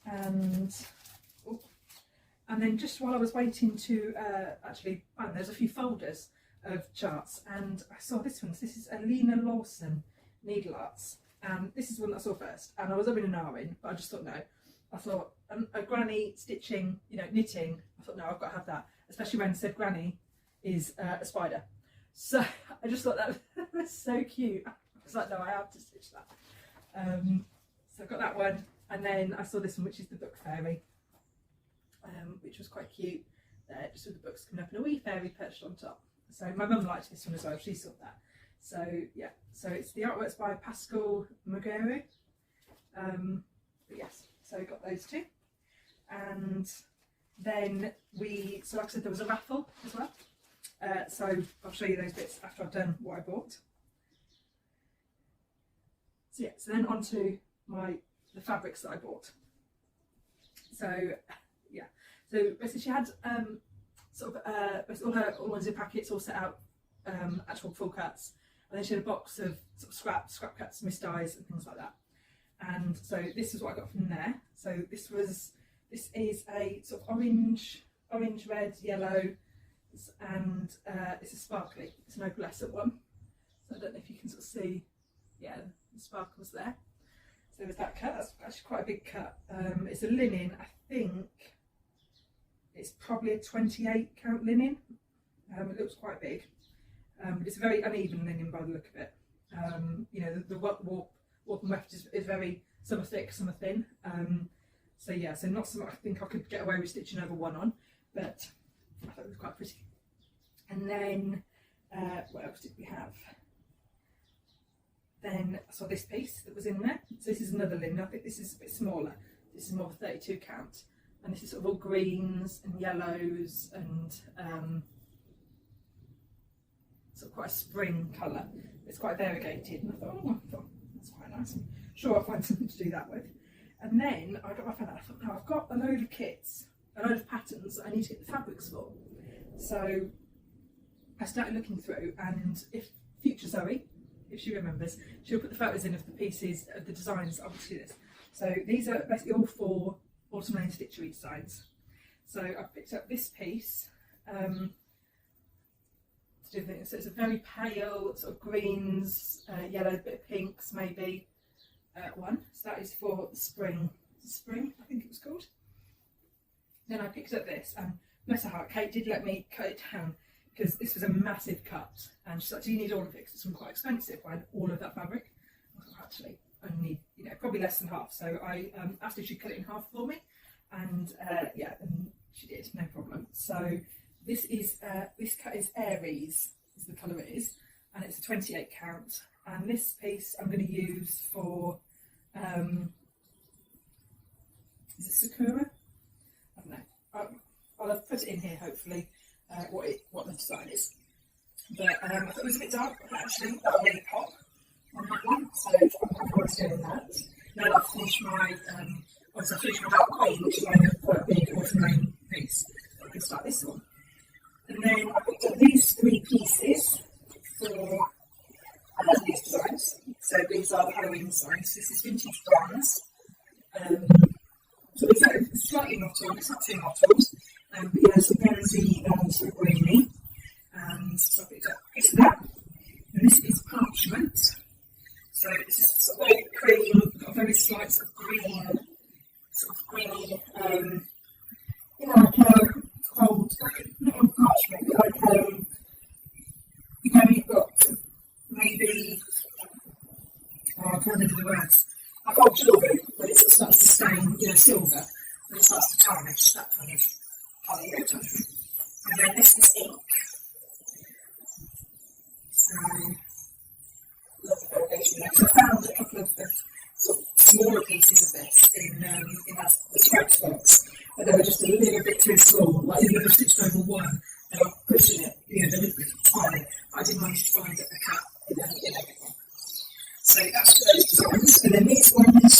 [SPEAKER 1] And then just while I was waiting to actually find, there's a few folders of charts, and I saw this one. So this is Alina Lawson Needle Arts, and this is one that I saw first, and I was having an hour-in, but I just thought no. I thought a granny stitching, you know, knitting, I thought no, I've got to have that, especially when said granny is a spider. So I just thought that was so cute. I was like, no, I have to stitch that. So I got that one, and then I saw this one, which is the Book Fairy, which was quite cute there, just with the books coming up and a wee fairy perched on top. So my mum liked this one as well, she saw that. So yeah, so it's the artwork's by Pascal Muguero. But yes, so I got those 2. And then so like I said, there was a raffle as well. So I'll show you those bits after I've done what I bought. So yeah, so then on to the fabrics that I bought. So yeah, so basically she had sort of all her all zip packets all set out, actual full cuts, and then she had a box of sort of scrap cuts, missed dyes and things like that. And so this is what I got from there. So this is a sort of orange, red, yellow patterns, and it's a sparkly, it's an opalescent one. So I don't know if you can sort of see, yeah, the sparkles there. So there's that cut, that's actually quite a big cut. It's a linen, I think it's probably a 28 count linen. It looks quite big, but it's a very uneven linen by the look of it. You know, the warp and weft is very, some are thick, some are thin. So yeah, so not so much I think I could get away with stitching over one on, but I thought it was quite pretty. And then, what else did we have? Then I saw this piece that was in there. So this is another linen. I think this is a bit smaller. This is more of a 32 count. And this is sort of all greens and yellows and sort of quite a spring colour. It's quite variegated. And I thought, that's quite nice. I'm sure I'll find something to do that with. And then I found out, I thought, no, I've got a load of kits, a load of patterns that I need to get the fabrics for. So I started looking through, and if future Zoe, if she remembers, she'll put the photos in of the pieces, of the designs. I want to do this. So these are basically all 4 Autumn Lane Stitchery designs. So I picked up this piece to do things. So it's a very pale sort of greens, yellow, bit of pinks maybe one. So that is for the spring, I think it was called. Then I picked up this, and bless her heart, Kate did let me cut it down because this was a massive cut, and she's like, do you need all of it? Because it's been quite expensive. I had all of that fabric. I thought, actually, I need, you know, probably less than half. So I asked if she'd cut it in half for me, and yeah, and she did, no problem. So this is this cut is Aries, is the colour it is, and it's a 28 count. And this piece I'm going to use for is it Sakura? I don't know. I'll have put it in here hopefully. What the design is, but I thought it was a bit dark, but actually that will really pop on that one, so I'm looking forward to doing that. Now I've finished my, obviously I finished my Dark Queen, which is quite a big Autumn Lane piece. I can start this one. And then I picked up these 3 pieces for these designs. So these are the Halloween designs. This is vintage bronze. So it's slightly mottled, it's not too mottled. But yeah, some bronzy sort of greeny. And so I picked up a piece of that. And this is parchment. So this is sort of very cream, got a very slight sort of green, you know, like a cold, not on parchment, but like you know, you've got maybe, I can't remember the words, like old jewellery, but it sort of starts to stain, you know, silver, and it starts to tarnish, that kind of colour you get. And then this is ink. So, so I found a couple of the sort of smaller pieces of this in the scratch box, but they were just a little bit too small. Like even if I stitched over one, they were pushing it, you know, they were tiny. I didn't manage to find a cut in everyone. So that's those designs. And then these ones,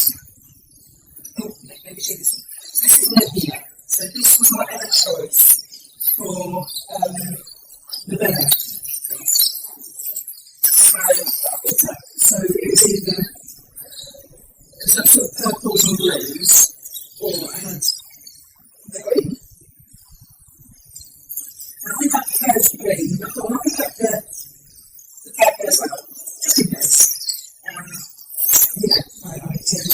[SPEAKER 1] oh, maybe see this one. This is Nebula. So this was my other choice for the Bella piece. So it was either, because that's sort of purples and blues, or I had the green. And I think I preferred the green, but I thought I'll pick up the purple as well, just in case. Yeah, I did.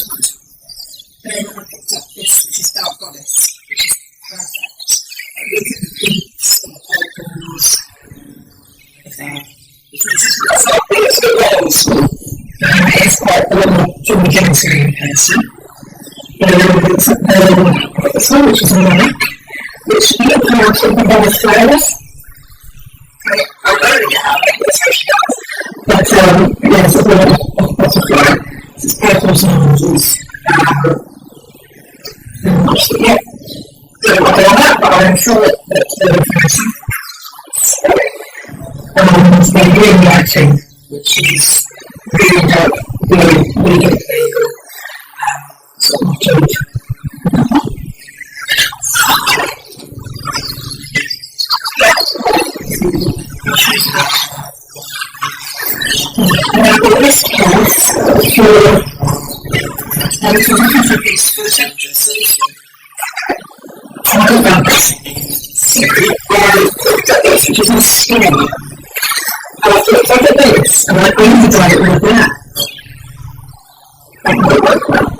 [SPEAKER 1] Then I picked up this, which is Dark Goddess, which is perfect. I look at the pinks and the purples, if they're, it's a bit old school. It's quite a John Gentry person. This one, which is a monarch, which you look out of the other flowers. I don't really get how it's actually does. But yeah, it's a bit of butterfly. It's purples and oranges. Yeah, don't know about that, but I'm sure that's the information. So, they're green lighting, which is really dark, really good flavor. Sort of jade. This case for piece for the temperature, so this one. So I picked up this
[SPEAKER 2] and I only dyed it with black. That might work well.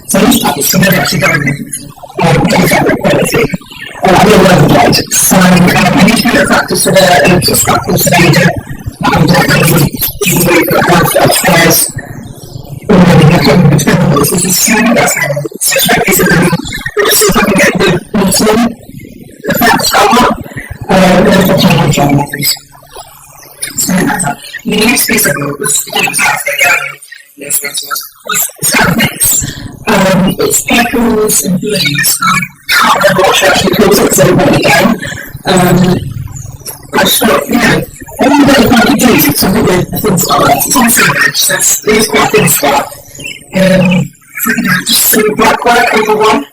[SPEAKER 2] So these packets can never actually go in fabric quality. I really love the blade. So I need to do a practice with an electric practice with Ada. And even though you've got half upstairs, already looking at the this is true, that's how it's basically, we'll see if I can get the bottom effects up, and then the challenge on those. So that's up. You need to be simple, it's that mix. It's purples and blues. I can't remember what she actually calls it, so I wrote it down. I just thought, all that I could do is something with things like that. It's on sandwich, so it's quite thin stuff. Just some black work over one.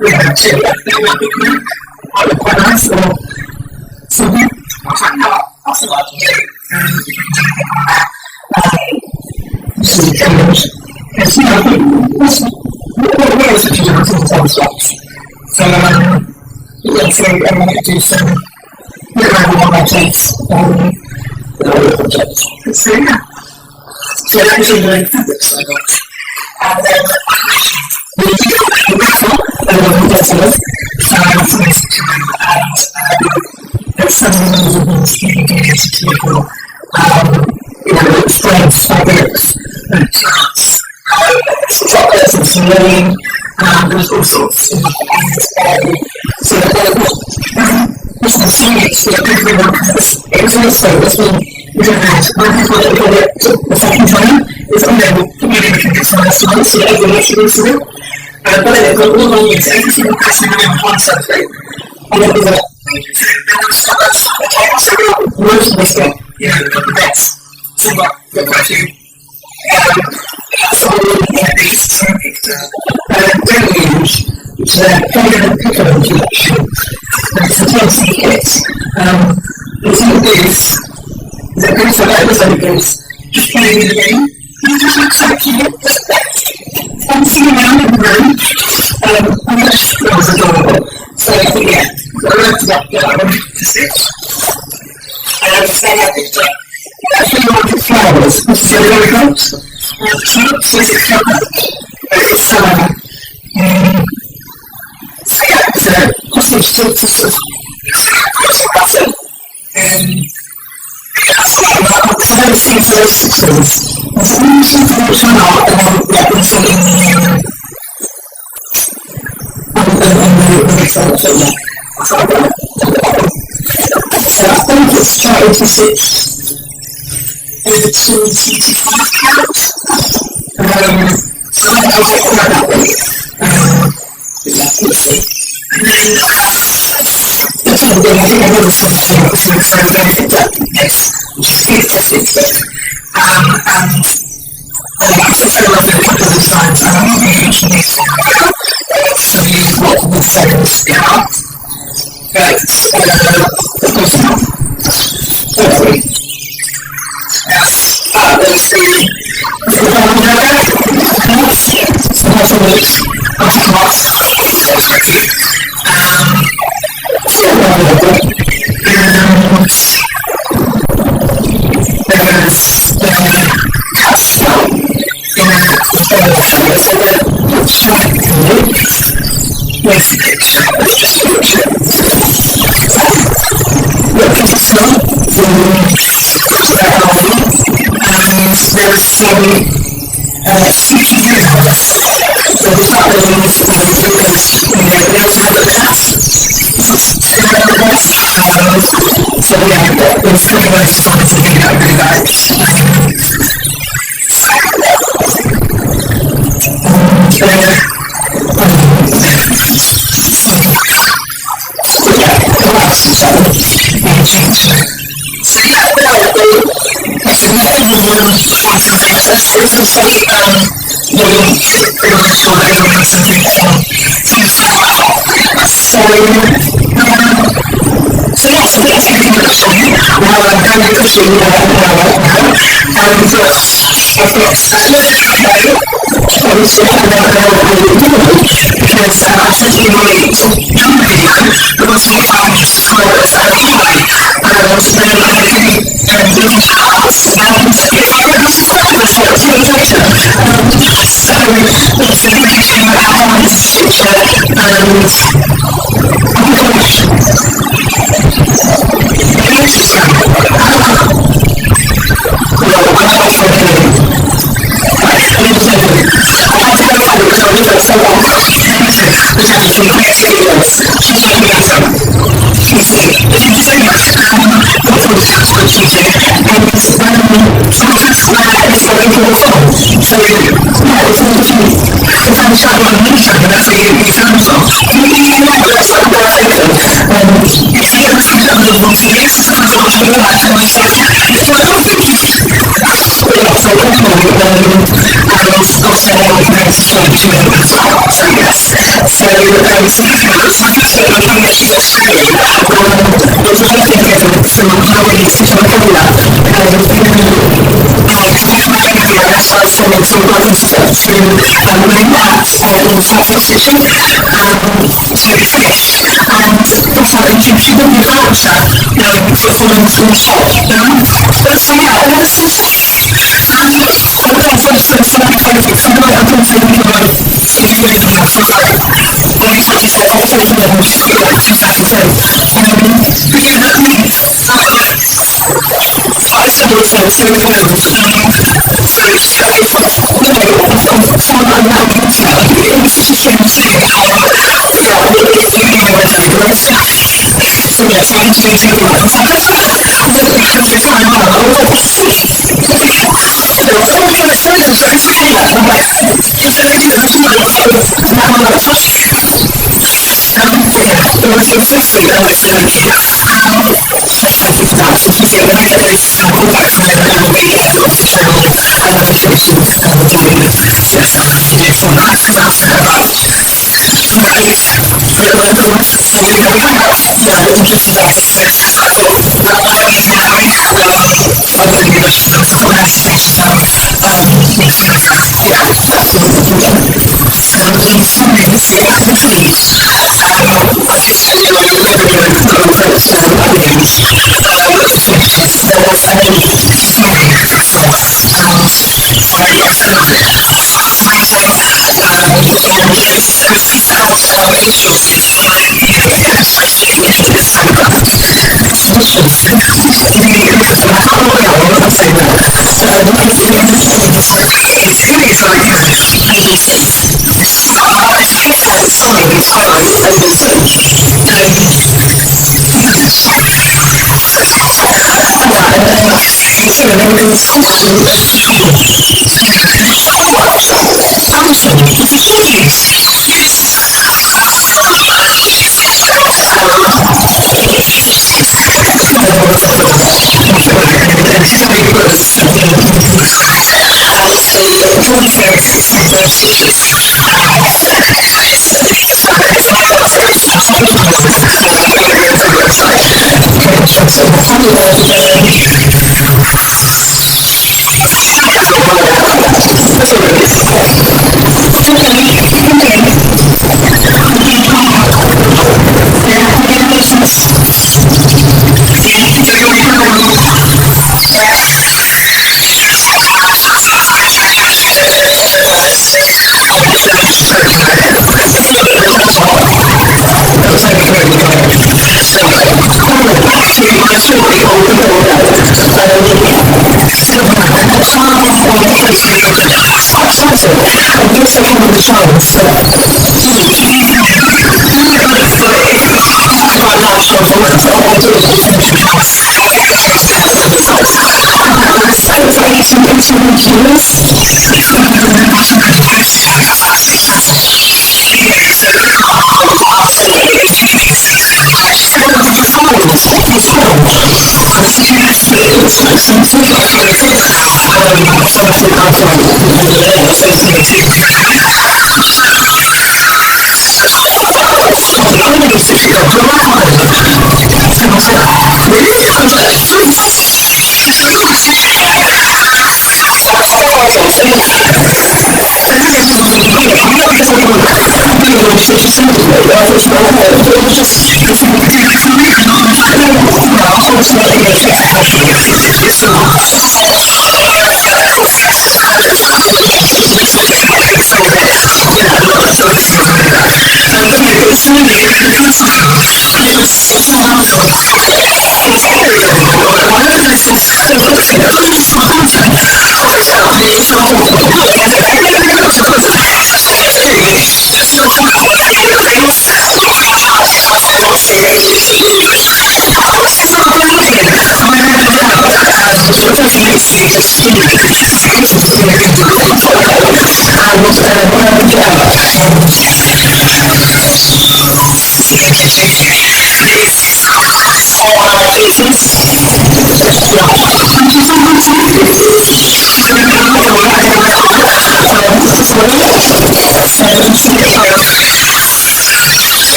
[SPEAKER 2] We have two, they might be good. That would be quite nice, or something. I'll try that. That's what I can do. You can do anything like that. This is a challenge. It's, I think, what else have you done to the time slots? So, so I'm going to do some around on my plates, projects. So, so that was all the fabrics I got. And then, we did a raffle, for this time, and there's some amazing things you can do to people. Spreads, fabrics, charts, chocolates and some linen, there's all sorts. So this is huge for everyone because it was also, as we don't have, one people that got it the second time, it's on there, probably going to think it's first time, so everyone gets to do it. But then they've got all the onions, every single person having one something, and it was a, so most of us got, a couple of bits. So we've got quite a few. So these are picked Deluge, which is a Feather Piccolo collection. And it's a 10C kit. It's all goose. That goes for that was only goose. Just playing in the game. It just looks so cute. Fancy around in the room. And that was adorable. So I think, got a lot to get on to stitch. So I picked up. Actually, I wanted flowers. This is a really good. So it's a flower. It's so it's a CrossStitch to sort of cross a button. I haven't seen for those 6 things. There's a new sheet of which one are, and then we'll see in the next one. So I think it's trying to stitch over 275 count. So I'll take all that way. And then the thing I think I really said to you was to try to benefit that this, which is good for stitching. And I think I love it a couple of times, and I'm not really using this one now. So I use what would say in the scout. But of course not. Hopefully. There's the Bumble there. So that's a week of class. So there's the custom in the so the shop with the picture, let's just picture look at the snow, and there's some sticky nails. So the top of them is they also have the cats. So yeah, there's kind of like songs that I really like. try to make it, and that's where you come from. You know, that's like if you ever think of the routines, sometimes I feel like I was like, so I don't think it's so also and also I have to change so yes. So it's like you said, I'm actually Australian. There's nothing different from how we used to California. I started selling some other stuff to my maps in CrossStitch to fish, and it's like you give me a voucher, for following through the shop, but so yeah, and that's just I was also something crazy, something I don't think it's really enough, so like I said, I was taking them like 2010, but yeah, that means I still was so so it's someone I'm not into, it's such a strange thing how, so yeah, so I had to do something like this. I'm going to be having a time out. I was like, someone came upstairs and started saying that, and I'm like, because then I do that, and now I'm like, touch it. It was so sweet, I was so cute. Thank you for that. So yeah, when I get those callbacks from them, I will be off the channel notifications and we'll do yes, I have to do for that because I also have like so we hang out, in different places. So I thought, I don't need to know I'm going to be registered for my application now. Yeah, that's what we're doing. So in Sundays, next week, I just had a little bit of a conference for weddings, which is there was a story for I filmed it last Friday, and it's a piece of illustrated by it's so good. It's delicious. I can't work out what I'm saying now. So it's really like pieces. It's picked out solid with time and the food.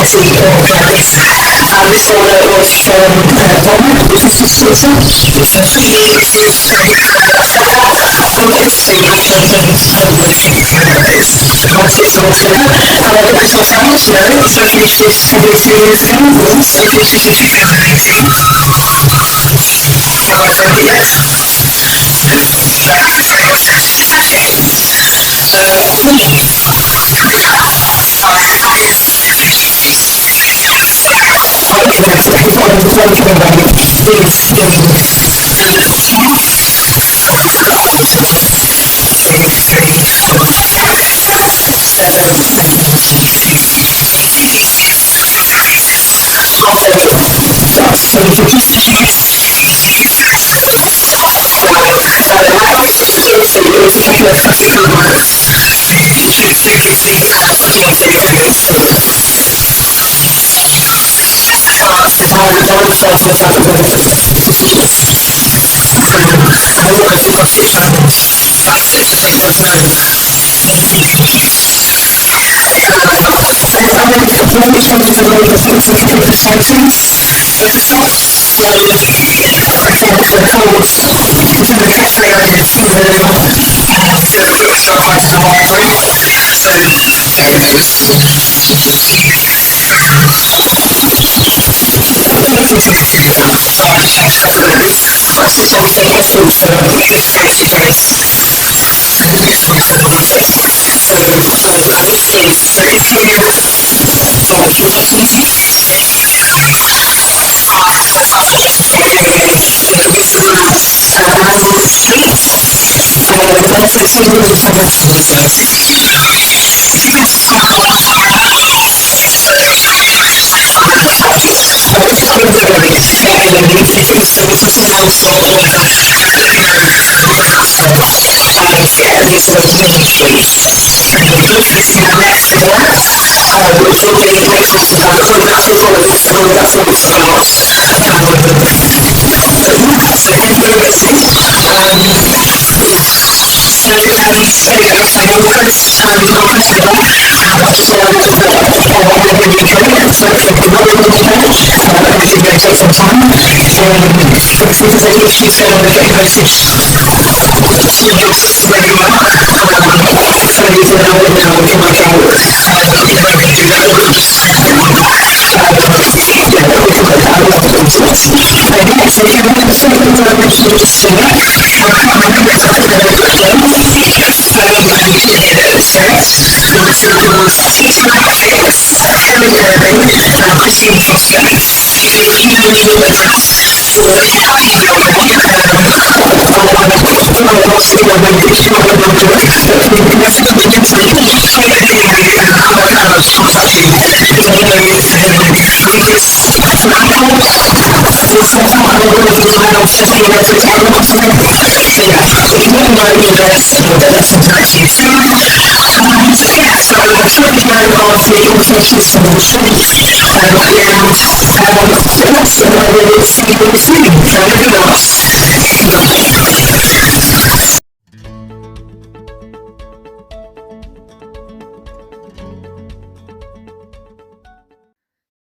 [SPEAKER 2] quality organic. This order was from Bumble, which is just Twitter. So please feel free to obviously context altogether. It was my house, so I finished this probably 2 years ago, so I finished this in 2018. Have I said it yet? Okay, what's next? Okay.